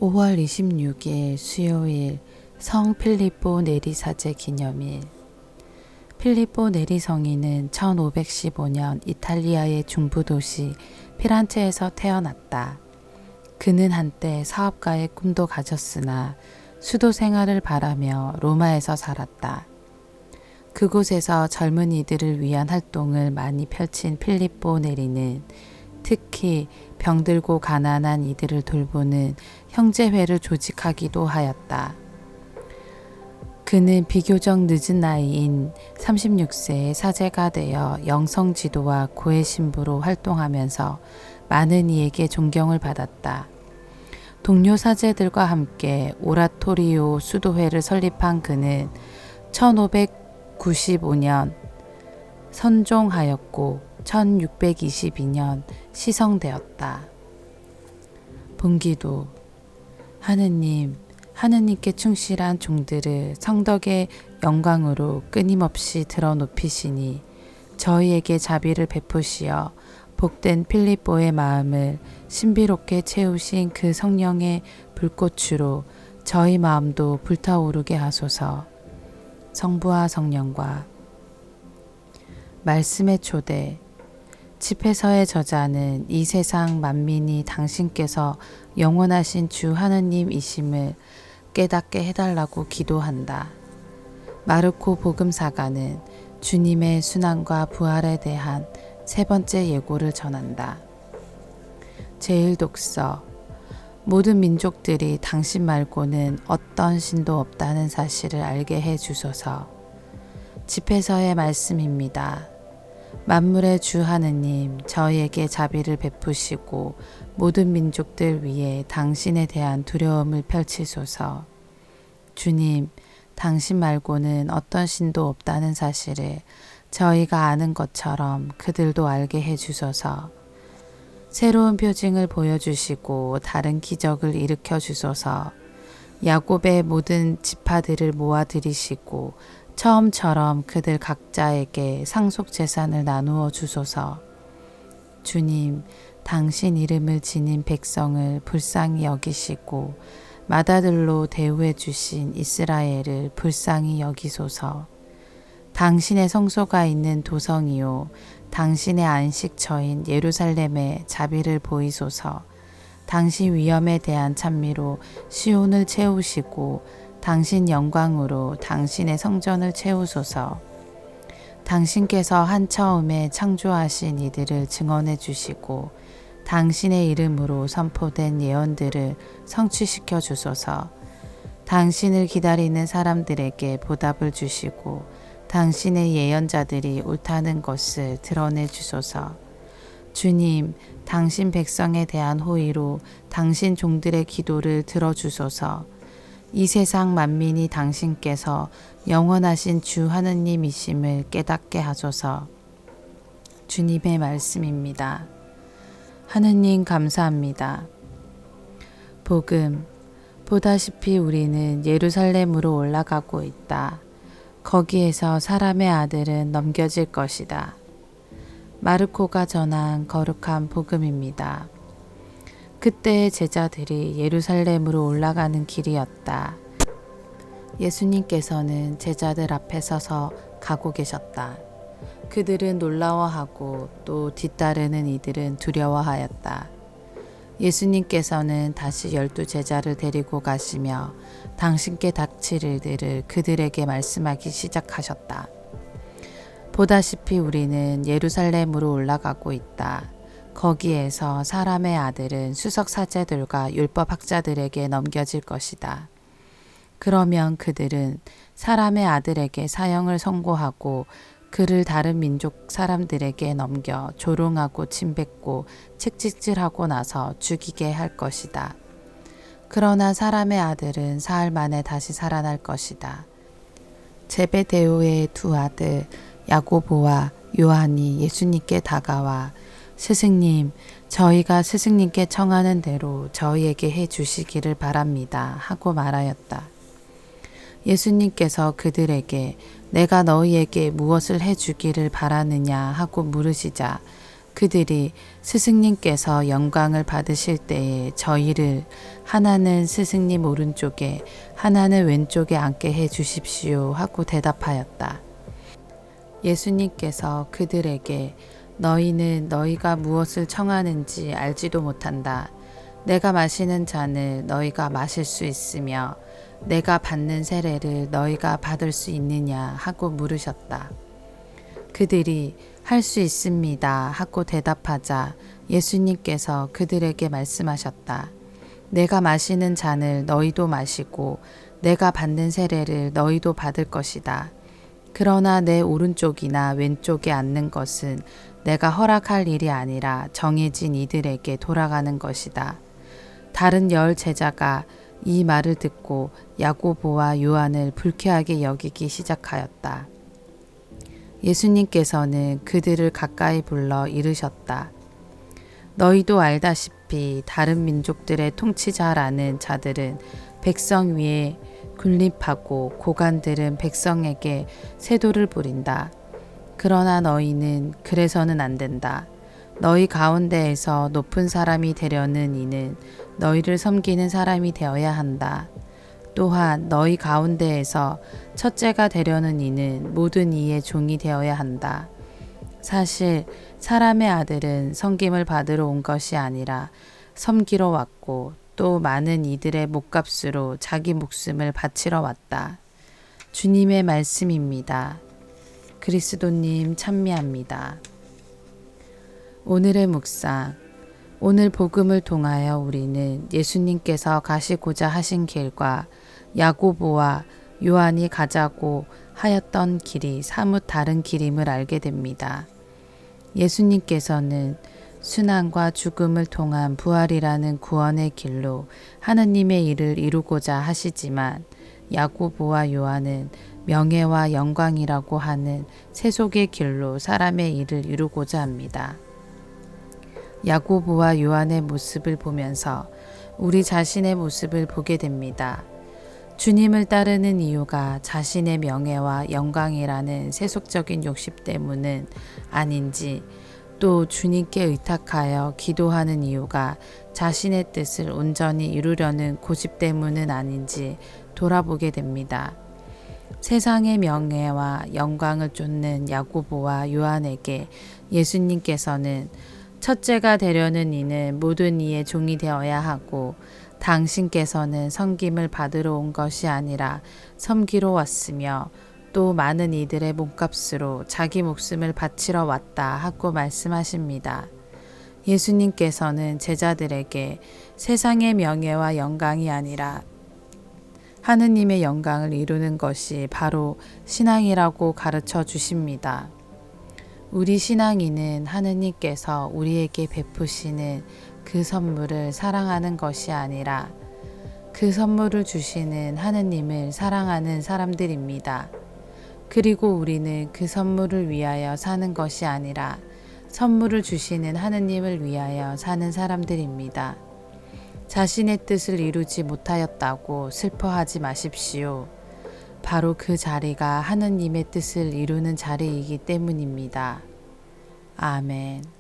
5월 26일 수요일 성 필리포 네리 사제 기념일. 필리포 네리 성인은 1515년 이탈리아의 중부 도시 피란체에서 태어났다. 그는 한때 사업가의 꿈도 가졌으나 수도 생활을 바라며 로마에서 살았다. 그곳에서 젊은이들을 위한 활동을 많이 펼친 필리포 네리는 특히 병들고 가난한 이들을 돌보는 형제회를 조직하기도 하였다. 그는 비교적 늦은 나이인 36세에 사제가 되어 영성 지도와 고해 신부로 활동하면서 많은 이에게 존경을 받았다. 동료 사제들과 함께 오라토리오 수도회를 설립한 그는 1595년 선종하였고 1622년 시성되었다. 본기도. 하느님께 충실한 종들을 성덕의 영광으로 끊임없이 들어 높이시니 저희에게 자비를 베푸시어 복된 필리포의 마음을 신비롭게 채우신 그 성령의 불꽃으로 저희 마음도 불타오르게 하소서. 성부와 성령과 말씀의 초대. 집회서의 저자는 이 세상 만민이 당신께서 영원하신 주 하느님이심을 깨닫게 해달라고 기도한다. 마르코 복음사가는 주님의 순환과 부활에 대한 세 번째 예고를 전한다. 제1독서. 모든 민족들이 당신 말고는 어떤 신도 없다는 사실을 알게 해 주소서. 집회서의 말씀입니다. 만물의 주 하느님, 저희에게 자비를 베푸시고 모든 민족들 위에 당신에 대한 두려움을 펼치소서. 주님, 당신 말고는 어떤 신도 없다는 사실을 저희가 아는 것처럼 그들도 알게 해주소서. 새로운 표징을 보여주시고 다른 기적을 일으켜 주소서. 야곱의 모든 지파들을 모아들이시고 처음처럼 그들 각자에게 상속 재산을 나누어 주소서. 주님, 당신 이름을 지닌 백성을 불쌍히 여기시고 맏아들로 대우해 주신 이스라엘을 불쌍히 여기소서. 당신의 성소가 있는 도성이요 당신의 안식처인 예루살렘에 자비를 보이소서. 당신 위엄에 대한 찬미로 시온을 채우시고 당신 영광으로 당신의 성전을 채우소서. 당신께서 한처음에 창조하신 이들을 증언해 주시고 당신의 이름으로 선포된 예언들을 성취시켜 주소서. 당신을 기다리는 사람들에게 보답을 주시고 당신의 예언자들이 옳다는 것을 드러내 주소서. 주님, 당신 백성에 대한 호의로 당신 종들의 기도를 들어주소서. 이 세상 만민이 당신께서 영원하신 주 하느님이심을 깨닫게 하소서. 주님의 말씀입니다. 하느님 감사합니다. 복음. 보다시피 우리는 예루살렘으로 올라가고 있다. 거기에서 사람의 아들은 넘겨질 것이다. 마르코가 전한 거룩한 복음입니다. 그때의 제자들이 예루살렘으로 올라가는 길이었다. 예수님께서는 제자들 앞에 서서 가고 계셨다. 그들은 놀라워하고 또 뒤따르는 이들은 두려워하였다. 예수님께서는 다시 12제자를 데리고 가시며 당신께 닥칠 일들을 그들에게 말씀하기 시작하셨다. 보다시피 우리는 예루살렘으로 올라가고 있다. 거기에서 사람의 아들은 수석 사제들과 율법 학자들에게 넘겨질 것이다. 그러면 그들은 사람의 아들에게 사형을 선고하고 그를 다른 민족 사람들에게 넘겨 조롱하고 침뱉고 책찍질하고 나서 죽이게 할 것이다. 그러나 사람의 아들은 사흘 만에 다시 살아날 것이다. 제베데오의 두 아들 야고보와 요한이 예수님께 다가와 스승님, 저희가 스승님께 청하는 대로 저희에게 해 주시기를 바랍니다. 하고 말하였다. 예수님께서 그들에게 내가 너희에게 무엇을 해 주기를 바라느냐 하고 물으시자 그들이 스승님께서 영광을 받으실 때에 저희를 하나는 스승님 오른쪽에 하나는 왼쪽에 앉게 해 주십시오 하고 대답하였다. 예수님께서 그들에게 너희는 너희가 무엇을 청하는지 알지도 못한다. 내가 마시는 잔을 너희가 마실 수 있으며 내가 받는 세례를 너희가 받을 수 있느냐 하고 물으셨다. 그들이 할 수 있습니다 하고 대답하자 예수님께서 그들에게 말씀하셨다. 내가 마시는 잔을 너희도 마시고 내가 받는 세례를 너희도 받을 것이다. 그러나 내 오른쪽이나 왼쪽에 앉는 것은 내가 허락할 일이 아니라 정해진 이들에게 돌아가는 것이다. 다른 10 제자가 이 말을 듣고 야고보와 요한을 불쾌하게 여기기 시작하였다. 예수님께서는 그들을 가까이 불러 이르셨다. 너희도 알다시피 다른 민족들의 통치자라는 자들은 백성 위에 군립하고 고관들은 백성에게 세도를 부린다. 그러나 너희는 그래서는 안 된다. 너희 가운데에서 높은 사람이 되려는 이는 너희를 섬기는 사람이 되어야 한다. 또한 너희 가운데에서 첫째가 되려는 이는 모든 이의 종이 되어야 한다. 사실 사람의 아들은 섬김을 받으러 온 것이 아니라 섬기러 왔고 또 많은 이들의 목값으로 자기 목숨을 바치러 왔다. 주님의 말씀입니다. 그리스도님 찬미합니다. 오늘의 묵상. 오늘 복음을 통하여 우리는 예수님께서 가시고자 하신 길과 야고보와 요한이 가자고 하였던 길이 사뭇 다른 길임을 알게 됩니다. 예수님께서는 순환과 죽음을 통한 부활이라는 구원의 길로 하느님의 일을 이루고자 하시지만 야고보와 요한은 명예와 영광이라고 하는 세속의 길로 사람의 일을 이루고자 합니다. 야고보와 요한의 모습을 보면서 우리 자신의 모습을 보게 됩니다. 주님을 따르는 이유가 자신의 명예와 영광이라는 세속적인 욕심 때문은 아닌지, 또 주님께 의탁하여 기도하는 이유가 자신의 뜻을 온전히 이루려는 고집 때문은 아닌지 돌아보게 됩니다. 세상의 명예와 영광을 쫓는 야고보와 요한에게 예수님께서는 첫째가 되려는 이는 모든 이의 종이 되어야 하고 당신께서는 섬김을 받으러 온 것이 아니라 섬기러 왔으며 또 많은 이들의 몸값으로 자기 목숨을 바치러 왔다 하고 말씀하십니다. 예수님께서는 제자들에게 세상의 명예와 영광이 아니라 하느님의 영광을 이루는 것이 바로 신앙이라고 가르쳐 주십니다. 우리 신앙인은 하느님께서 우리에게 베푸시는 그 선물을 사랑하는 것이 아니라 그 선물을 주시는 하느님을 사랑하는 사람들입니다. 그리고 우리는 그 선물을 위하여 사는 것이 아니라 선물을 주시는 하느님을 위하여 사는 사람들입니다. 자신의 뜻을 이루지 못하였다고 슬퍼하지 마십시오. 바로 그 자리가 하느님의 뜻을 이루는 자리이기 때문입니다. 아멘.